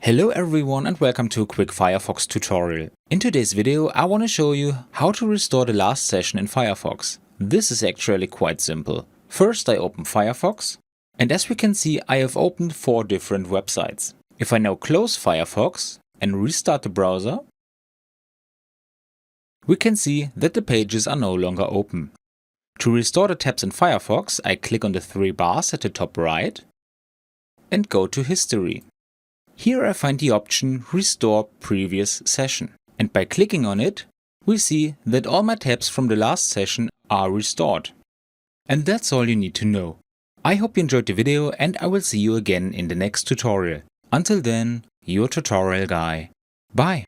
Hello everyone and welcome to a quick Firefox tutorial. In today's video I want to show you how to restore the last session in Firefox. This is actually quite simple. First I open Firefox, and as we can see I have opened 4 different websites. If I now close Firefox and restart the browser, we can see that the pages are no longer open. To restore the tabs in Firefox, I click on the 3 bars at the top right and go to History. Here I find the option Restore Previous Session, and by clicking on it, we see that all my tabs from the last session are restored. And that's all you need to know. I hope you enjoyed the video and I will see you again in the next tutorial. Until then, your tutorial guy. Bye!